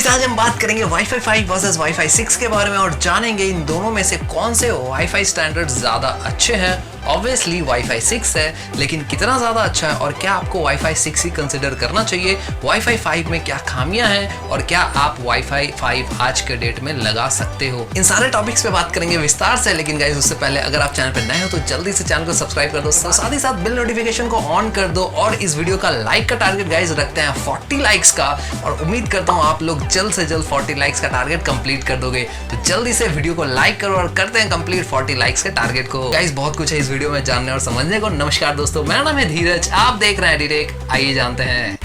Guys आज हम बात करेंगे वाईफाई 5 वर्सेस वाईफाई 6 के बारे में और जानेंगे इन दोनों में से कौन से वाईफाई स्टैंडर्ड्स ज्यादा अच्छे हैं। ऑब्वियसली वाईफाई 6 है, लेकिन कितना ज्यादा अच्छा है और क्या आपको वाईफाई 6 ही कंसिडर करना चाहिए? वाईफाई 5 में क्या खामियां हैं और क्या आप वाईफाई 5 आज के डेट में लगा सकते हो? इन सारे टॉपिक्स पे बात करेंगे विस्तार से। लेकिन गाइस उससे पहले अगर आप चैनल पे नए हो तो जल्दी से चैनल को सब्सक्राइब कर दो, साथ ही साथ बिल नोटिफिकेशन को ऑन कर दो और इस वीडियो का लाइक का टारगेट गाइस रखते हैं 40 लाइक्स का और उम्मीद करता हूँ आप लोग जल्द से जल्द 40 लाइक्स का टारगेट कंप्लीट कर दोगे। तो जल्दी से वीडियो को लाइक करो और करते हैं कंप्लीट 40 लाइक्स के टारगेट को। गाइस बहुत कुछ है इस वीडियो में जानने और समझने को। नमस्कार दोस्तों, मेरा नाम है धीरज, आप देख रहे हैं डिटेक। आइए जानते हैं।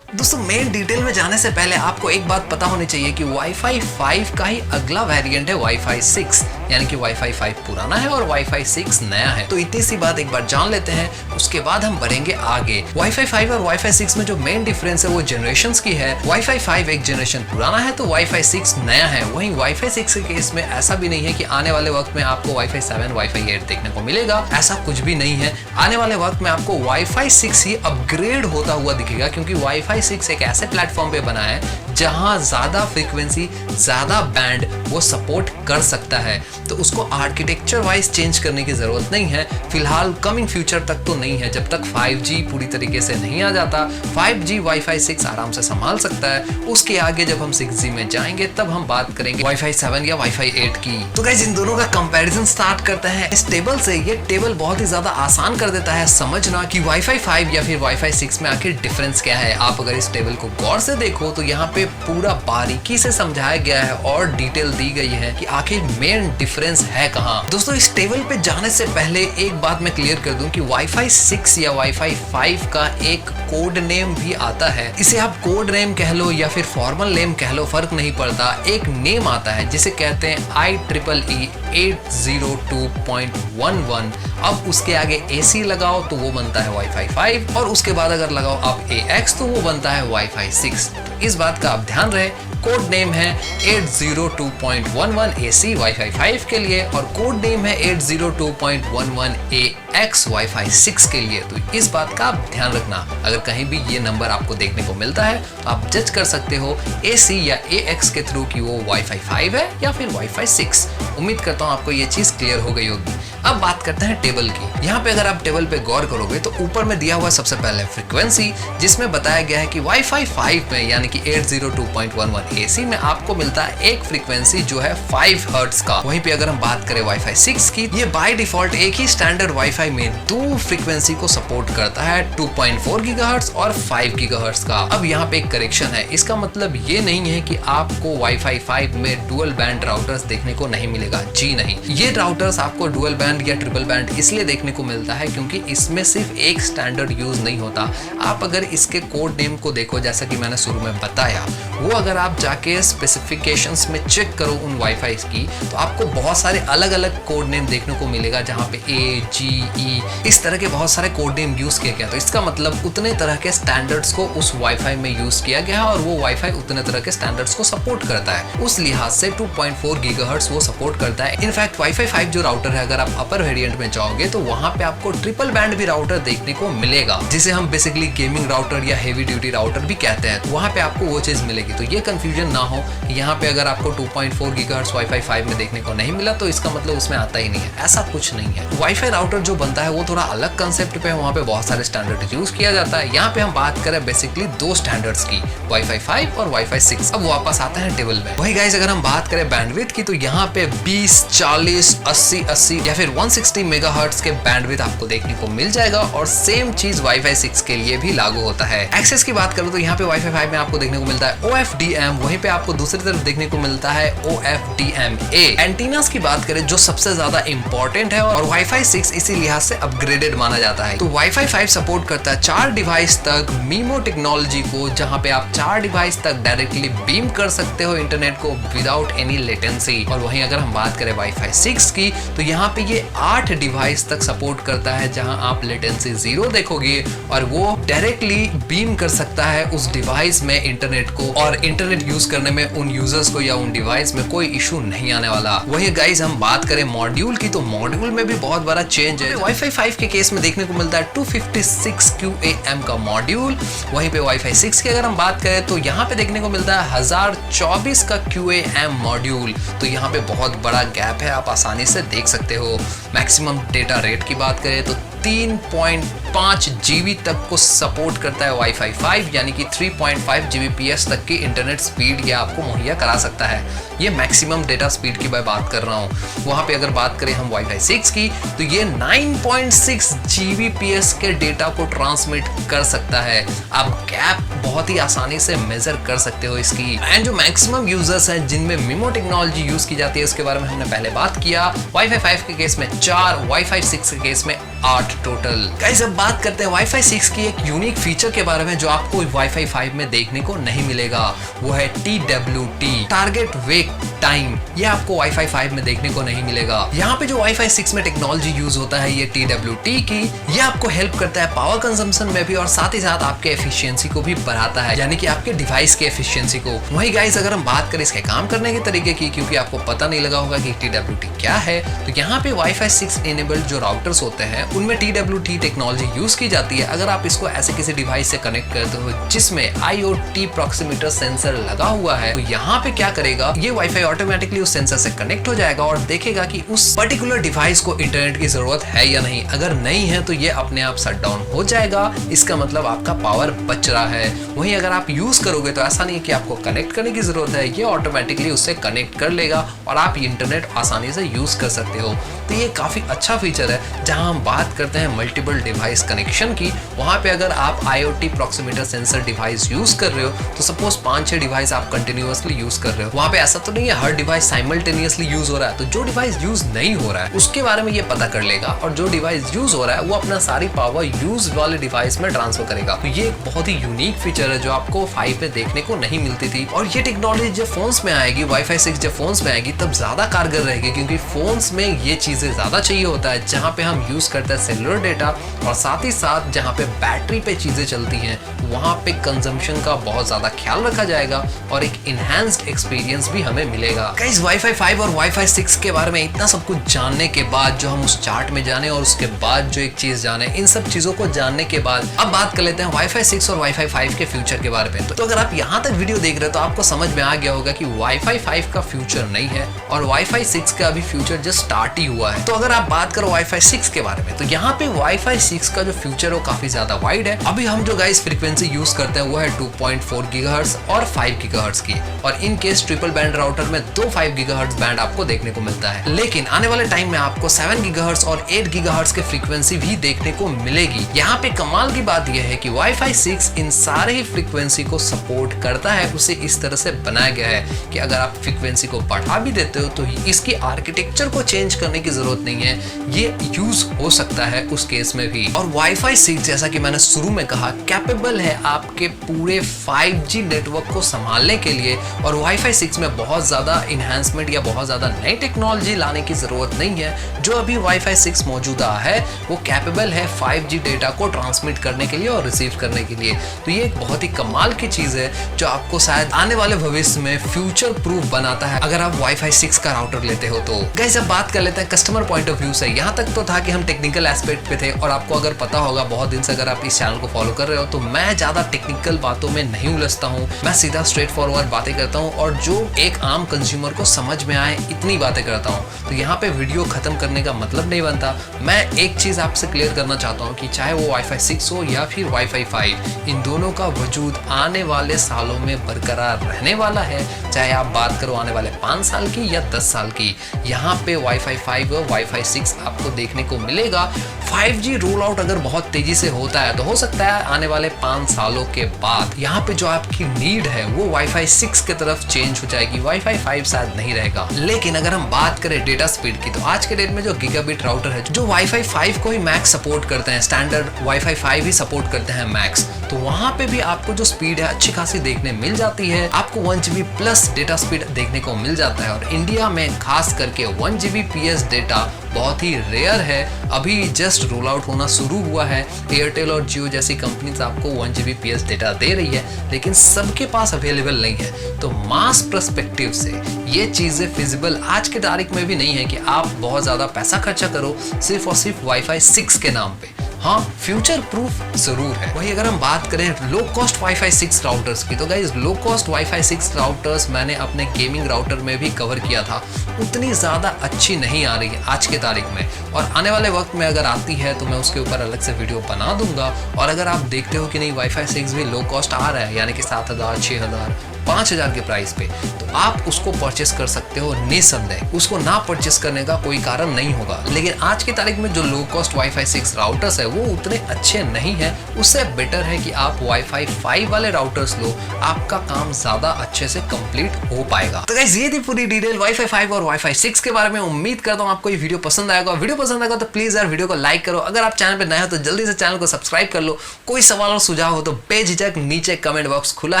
दोस्तों मेन डिटेल में जाने से पहले आपको एक बात पता होनी चाहिए कि वाईफाई 5 का ही अगला वेरिएंट है वाईफाई 6, यानी कि वाईफाई 5 पुराना है और वाईफाई 6 नया है। तो इतनी सी बात एक बार जान लेते हैं, उसके बाद हम बढ़ेंगे आगे। वाईफाई 5 और वाईफाई 6 में जो मेन डिफरेंस है वो जनरेशंस की है। वाईफाई 5 एक जनरेशन पुराना है तो वाईफाई 6 नया है। वहीं वाईफाई 6 के केस में ऐसा भी नहीं है कि आने वाले वक्त में आपको वाईफाई 7 वाईफाई 8 देखने को मिलेगा, ऐसा कुछ भी नहीं है। आने वाले वक्त में आपको वाईफाई 6 ही अपग्रेड होता हुआ दिखेगा, क्योंकि वाईफाई 6 एक ऐसे प्लेटफॉर्म पे बना है जहां ज्यादा फ्रीक्वेंसी, ज्यादा बैंड वो सपोर्ट कर सकता है। तो उसको आर्किटेक्चर वाइज चेंज करने की जरूरत नहीं है फिलहाल, कमिंग फ्यूचर तक तो नहीं है। जब तक 5G पूरी तरीके से नहीं आ जाता, 5G वाईफाई 6 आराम से संभाल सकता है। उसके आगे जब हम 6G में जाएंगे तब हम बात करेंगे वाईफाई 7 या वाईफाई 8 की। तो गाइस इन दोनों का कंपैरिजन स्टार्ट करते हैं इस टेबल से। ये टेबल बहुत ही ज्यादा आसान कर देता है समझना कि वाईफाई 5 या फिर वाईफाई 6 में आखिर डिफरेंस क्या है। आप अगर इस टेबल को गौर से देखो तो यहाँ पे पूरा बारीकी से समझाया गया है और डिटेल दी गई है कि आखिर मेन डिफरेंस है कहाँ। दोस्तों इस टेबल पे जाने से पहले एक बात मैं क्लियर कर दूं कि वाईफाई 6 या वाईफाई 5 का एक कोड नेम भी आता है। इसे आप कोड नेम कह लो या फिर फॉर्मल नेम कह लो, फर्क नहीं पड़ता। एक नेम आता है जिसे कहते हैं IEEE 802.11। अब उसके आगे AC लगाओ तो वो बनता है वाईफाई 5 और उसके बाद अगर लगाओ आप AX तो वो बनता है वाईफाई 6। इस बात का आप ध्यान रहे, कोड नेम है 802.11 AC वाईफाई 5 के लिए और कोड नेम है 802.11 AX वाईफाई 6 के लिए। तो इस बात का आप ध्यान रखना। अगर कहीं भी ये नंबर आपको देखने को मिलता है तो आप जज कर सकते हो AC या AX के थ्रू कि वो वाईफाई 5 है या फिर वाईफाई 6। उम्मीद करता हूँ आपको ये चीज क्लियर हो गई होगी। अब बात करते हैं टेबल की। यहाँ पे अगर आप टेबल पे गौर करोगे तो ऊपर में दिया हुआ सबसे पहले फ्रीक्वेंसी, जिसमें बताया गया है कि वाईफाई 5 में यानी कि 802.11 AC में आपको मिलता है एक फ्रीक्वेंसी जो है 5 हर्ट्ज का। वहीं पे अगर हम बात करें वाईफाई 6 की, ये बाय डिफॉल्ट एक ही स्टैंडर्ड वाईफाई में दो फ्रीक्वेंसी को सपोर्ट करता है, 2.4 गीगाहर्ट्ज और 5 गीगाहर्ट्ज का। अब यहाँ पे एक करेक्शन है, इसका मतलब ये नहीं है कि आपको वाईफाई 5 में डुअल बैंड राउटर्स देखने को नहीं मिलेगा। जी नहीं, ये राउटर्स आपको डुअल बैंड या ट्रिपल बैंड इसलिए देखने को मिलता है क्योंकि इसमें सिर्फ एक स्टैंडर्ड यूज नहीं होता। आप अगर इसके कोड नेम को देखो, जैसा कि मैंने शुरू में बताया, वो अगर आप जाके स्पेसिफिकेशंस में चेक करो उन वाईफाई की, तो आपको बहुत सारे अलग अलग कोड नेम देखने को मिलेगा, जहाँ पे A, G, E इस तरह के बहुत सारे कोड नेम यूज किया गया। तो इसका मतलब उतने तरह के स्टैंडर्ड्स को उस वाईफाई में यूज किया गया है और वो वाईफाई उतने तरह के स्टैंडर्ड्स को सपोर्ट करता है। उस लिहाज से 2.4 गीगाहर्ट्ज वो सपोर्ट करता है। इनफैक्ट वाईफाई 5 जो राउटर है, अगर आप अपर वेरिएंट में जाओगे तो वहां पे आपको ट्रिपल बैंड भी राउटर देखने को मिलेगा, जिसे हम बेसिकली गेमिंग राउटर या हेवी ड्यूटी राउटर भी कहते हैं। तो वहां पे आपको वो चीज मिलेगी। तो ये कंफ्यूजन ना हो, यहाँ पे अगर आपको 2.4 गीगाहर्ट्ज वाईफाई 5 में देखने को नहीं मिला तो इसका मतलब उसमें आता ही नहीं है, ऐसा कुछ नहीं है। वाईफाई राउटर जो बनता है वो थोड़ा अलग कंसेप्ट पे है, वहाँ पे बहुत सारे स्टैंडर्ड यूज किया जाता है। यहाँ पे हम बात करें बेसिकली दो स्टैंडर्ड्स की, वाईफाई 5 और वाईफाई 6। अब वापस आते हैं टेबल में। वही गाइस अगर हम बात करें बैंडविड्थ की, तो यहाँ पे 20, 40, 80 या फिर 160 मेगाहर्ट्ज के बैंडविड्थ आपको देखने को मिल जाएगा और सेम चीज वाईफाई 6 के लिए भी लागू होता है। एक्सेस की बात करूं तो यहाँ पे वाईफाई 5 में आपको देखने को मिलता है OFDM, वहीं पे आपको दूसरी तरफ देखने को मिलता है OFDMA। एंटीनास की बात करें जो सबसे ज्यादा इंपॉर्टेंट है और वाईफाई 6 इसी लिहाज से अपग्रेडेड माना जाता है। तो वाईफाई 5 सपोर्ट करता है 4 डिवाइस तक MIMO टेक्नोलॉजी को, जहाँ पे आप 4 डिवाइस तक डायरेक्टली बीम कर सकते हो इंटरनेट को विदाउट एनी लेटेंसी। और वहीं अगर हम बात करें वाईफाई 6 की, तो यहाँ पे ये के 8 डिवाइस तक सपोर्ट करता है, जहां आप लेटेंसी 0 देखोगे और वो डायरेक्टली बीम कर सकता है उस डिवाइस में इंटरनेट को, और इंटरनेट यूज करने में उन यूजर्स को या उन डिवाइस में कोई इशू नहीं आने वाला। वही गाइस हम बात करें मॉड्यूल की, तो मॉड्यूल में भी बहुत बड़ा चेंज है। वाईफाई 5 के केस में देखने को मिलता है 256 QAM का मॉड्यूल। वहीं पे वाईफाई 6 की अगर हम बात करें तो यहाँ पे देखने को मिलता है 1024 का QAM मॉड्यूल। तो यहाँ पे बहुत बड़ा गैप है, आप आसानी से देख सकते हो। मैक्सिमम डेटा रेट की बात करें तो 3.5 GB तक को सपोर्ट करता है वाईफाई 5, यानी कि 3.5 Gbps तक की इंटरनेट स्पीड ये आपको मुहैया करा सकता है। ये मैक्सिमम डेटा स्पीड की मैं बात कर रहा हूँ। वहाँ पे अगर बात करें हम वाईफाई 6 की तो ये 9.6 Gbps के डेटा को ट्रांसमिट कर सकता है। आप गैप बहुत ही आसानी से मेजर कर सकते हो इसकी। एंड जो मैक्सिमम यूजर्स हैं जिनमें मिमो टेक्नोलॉजी यूज की जाती है उसके बारे में हमने पहले बात किया। वाईफाई 5 के केस में 4, वाईफाई 6 के केस में 8 टोटल। गाइस अब बात करते हैं वाईफाई 6 की एक यूनिक फीचर के बारे में जो आपको वाईफाई 5 में देखने को नहीं मिलेगा। वो है TWT, टारगेट वेक टाइम। ये आपको वाईफाई 5 में देखने को नहीं मिलेगा। यहाँ पे जो वाईफाई 6 में टेक्नोलॉजी यूज होता है ये TWT की, ये आपको हेल्प करता है पावर कंजम्पशन में भी, और साथ ही साथ आपके एफिशिएंसी को भी बढ़ाता है, यानी कि आपके डिवाइस के एफिशिएंसी को। वही गाइस अगर हम बात करें इसके काम करने के तरीके की, क्योंकि आपको पता नहीं लगा होगा कि TWT क्या है, तो यहाँ पे वाईफाई 6 इनेबल्ड जो राउटर्स होते हैं उनमें TWT टेक्नोलॉजी यूज की जाती है। अगर आप इसको ऐसे किसी डिवाइस से कनेक्ट करते हो जिसमें IoT प्रॉक्सिमीटर सेंसर लगा हुआ है, तो यहाँ पे क्या करेगा, ये वाईफाई ऑटोमेटिकली उस सेंसर से कनेक्ट हो जाएगा और देखेगा कि उस पर्टिकुलर डिवाइस को इंटरनेट की जरूरत है या नहीं। अगर नहीं है तो ये अपने आप शट डाउन हो जाएगा। इसका मतलब आपका पावर बच रहा है। वहीं अगर आप यूज करोगे तो ऐसा नहीं है कि आपको कनेक्ट करने की जरूरत है, ये ऑटोमेटिकली उससे कनेक्ट कर लेगा और आप इंटरनेट आसानी से यूज कर सकते हो। तो ये काफी अच्छा फीचर है। जहां हम बात करते हैं मल्टीपल डिवाइस कनेक्शन की, वहां पे अगर आप IoT प्रॉक्सिमीटर सेंसर डिवाइस यूज कर रहे हो तो सपोज 5-6 डिवाइस आप कंटिन्यूअसली यूज कर रहे हो, वहां पे ऐसा तो नहीं है हर डिवाइस साइमल्टेनियसली यूज हो रहा है। तो जो डिवाइस यूज नहीं हो रहा है उसके बारे में ये पता कर लेगा, और जो डिवाइस यूज हो रहा है वो अपना सारी पावर यूज वाले डिवाइस में ट्रांसफर करेगा। तो ये एक बहुत ही यूनिक फीचर है जो आपको 5 में देखने को नहीं मिलती थी। और ये टेक्नोलॉजी जब फोन्स में आएगी, वाईफाई 6 जब फोन्स में आएगी तब ज्यादा कारगर रहेगी, क्योंकि फोन्स में ये चीजें ज्यादा चाहिए होता है, जहां पे हम यूज करते हैं सेलुलर डेटा, और साथ ही साथ जहां पे बैटरी पे चीजें चलती हैं वहां पे कंजम्पशन का बहुत ज्यादा ख्याल रखा जाएगा और एक इनहैंस्ड एक्सपीरियंस भी हमें मिलेगा। गाइस वाईफाई 5 और वाईफाई 6 के बारे में इतना सब कुछ जानने के बाद जो हम उस चार्ट में जाने और उसके बाद जो एक चीज जाने, इन सब चीजों को जानने के बाद अब बात कर लेते हैं वाईफाई 6 और वाईफाई 5 के फ्यूचर के बारे में। तो अगर आप यहाँ तक वीडियो देख रहे हो तो आपको समझ में आ गया होगा कि वाईफाई 5 का फ्यूचर नहीं है और वाईफाई 6 का अभी फ्यूचर जस्ट स्टार्ट ही हुआ है। तो अगर आप बात करो वाईफाई 6 के बारे में तो यहाँ पे वाईफाई 6 का जो फ्यूचर है वो काफी ज्यादा वाइड है। अभी हम जो गाइस फ्रीक्वेंसी यूज करते हैं वो है 2.4 गीगाहर्ट्ज और 5 गीगाहर्ट्ज की, और in case triple band router में 2 5 गीगाहर्ट्ज बैंड आपको देखने को मिलता है। लेकिन आने वाले टाइम में आपको 7 गीगाहर्ट्ज और 8 गीगाहर्ट्ज के फ्रीक्वेंसी भी देखने को मिलेगी। यहाँ पे कमाल की बात यह है कि वाईफाई 6 इन सारे ही फ्रीक्वेंसी को सपोर्ट करता है। उसे इस तरह से बनाया गया है कि अगर आप फ्रीक्वेंसी को बढ़ा भी देते हो तो इसकी आर्किटेक्चर को चेंज करने की जरूरत नहीं है, ये यूज हो सकता है उस केस में भी। और वाईफाई 6 जैसा कि मैंने शुरू में कहा कैपेबल है आपके पूरे 5G नेटवर्क को संभालने के लिए, और वाईफाई 6 में बहुत ज्यादा इन्हांसमेंट या बहुत ज्यादा नई टेक्नोलॉजी लाने की जरूरत नहीं है। जो अभी वाईफाई 6 मौजूदा है वो कैपेबल है 5G डेटा को ट्रांसमिट करने के लिए और रिसीव करने के लिए। तो ये एक बहुत ही कमाल की चीज है जो आपको शायद आने वाले भविष्य में फ्यूचर प्रूफ बनाता है अगर आप वाईफाई 6 का राउटर लेते हो तो। गाइस अब बात कर लेते हैं कस्टमर पॉइंट ऑफ व्यू से। यहाँ तक तो था कि हम टेक्निकल एस्पेक्ट पे थे, और आपको अगर पता होगा बहुत दिन से अगर आप इस चैनल को फॉलो कर रहे हो तो मैं ज्यादा टेक्निकल बातों में नहीं उलझता हूँ। मैं सीधा स्ट्रेट फॉरवर्ड बातें करता हूँ और जो एक आम कंज्यूमर को समझ में आए इतनी बातें करता हूँ। तो यहाँ पे वीडियो खत्म करने का मतलब नहीं बनता। मैं एक चीज आपसे क्लियर करना चाहता हूँ कि चाहे वो वाईफाई 6 हो या फिर वाईफाई 5, इन दोनों का वजूद आने वाले सालों में बरकरार रहने वाला है। चाहे आप बात करो आने वाले 5 साल की या 10 साल की, यहाँ पे वाईफाई 5 और वाईफाई 6 आपको देखने को मिलेगा। 5G रोल आउट अगर बहुत तेजी से होता है तो हो सकता है आने वाले 5 सालों के बाद यहाँ पे जो आपकी नीड है वो वाईफाई 6 की तरफ चेंज हो जाएगी, वाईफाई 5 शायद नहीं रहेगा। लेकिन अगर हम बात करें डेटा स्पीड की तो आज के डेट में जो गीगाबिट राउटर है जो वाईफाई 5 को ही मैक्स सपोर्ट करते हैं, स्टैंडर्ड वाईफाई 5 ही सपोर्ट करते हैं मैक्स, तो वहां पे भी आपको जो स्पीड है अच्छी खासी देखने मिल जाती है। आपको 1 GB प्लस डेटा स्पीड देखने को मिल जाता है और इंडिया में खास करके 1 GB PS डेटा बहुत ही रेयर है, अभी जस्ट रोल आउट होना शुरू हुआ है। एयरटेल और जियो जैसी कंपनीज आपको 1 GB PS डेटा दे रही है लेकिन सबके पास अवेलेबल नहीं है। तो मास पर्सपेक्टिव से ये चीजें फिजिबल आज के तारीख में भी नहीं है कि आप बहुत ज्यादा पैसा खर्चा करो सिर्फ और सिर्फ वाईफाई 6 के नाम पे। हाँ, फ्यूचर प्रूफ जरूर है। वही अगर हम बात करें लो कॉस्ट वाईफाई 6 राउटर्स की तो guys low cost wifi 6 routers मैंने अपने गेमिंग राउटर में भी कवर किया था, उतनी ज़्यादा अच्छी नहीं आ रही है आज के तारीख में, और आने वाले वक्त में अगर आती है तो मैं उसके ऊपर अलग से वीडियो बना दूंगा। और अगर आप देखते हो कि नहीं वाईफाई 6 भी लो कॉस्ट आ रहा है, यानी कि 7,000, 6,000, 5,000 के प्राइस पे, तो आप उसको परचेस कर सकते हो निसंदेह, उसको ना परचेस करने का कोई कारण नहीं होगा। लेकिन आज की तारीख में जो लो कॉस्ट वाईफाई 6 राउटर्स है वो उतने अच्छे नहीं है, उससे बेटर है कि आप वाईफाई 5 वाले राउटर्स लो, आपका काम ज्यादा अच्छे से कंप्लीट हो पाएगा। तो गाइस ये थी पूरी डिटेल वाईफाई 5 और वाईफाई 6 के बारे में। उम्मीद करता हूँ आपको ये वीडियो पसंद आएगा। वीडियो पसंद आएगा तो प्लीज यार वीडियो को लाइक करो, अगर आप चैनल पे नए हो तो जल्दी से चैनल को सब्सक्राइब कर लो। कोई सवाल और सुझाव हो तो बेझिझक नीचे कमेंट बॉक्स खुला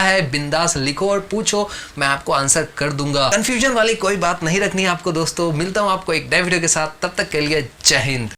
है, बिंदास लिखो और पूछो, मैं आपको आंसर कर दूंगा। कंफ्यूजन वाली कोई बात नहीं रखनी है आपको दोस्तों। मिलता हूं आपको एक नए वीडियो के साथ, तब तक के लिए जय हिंद।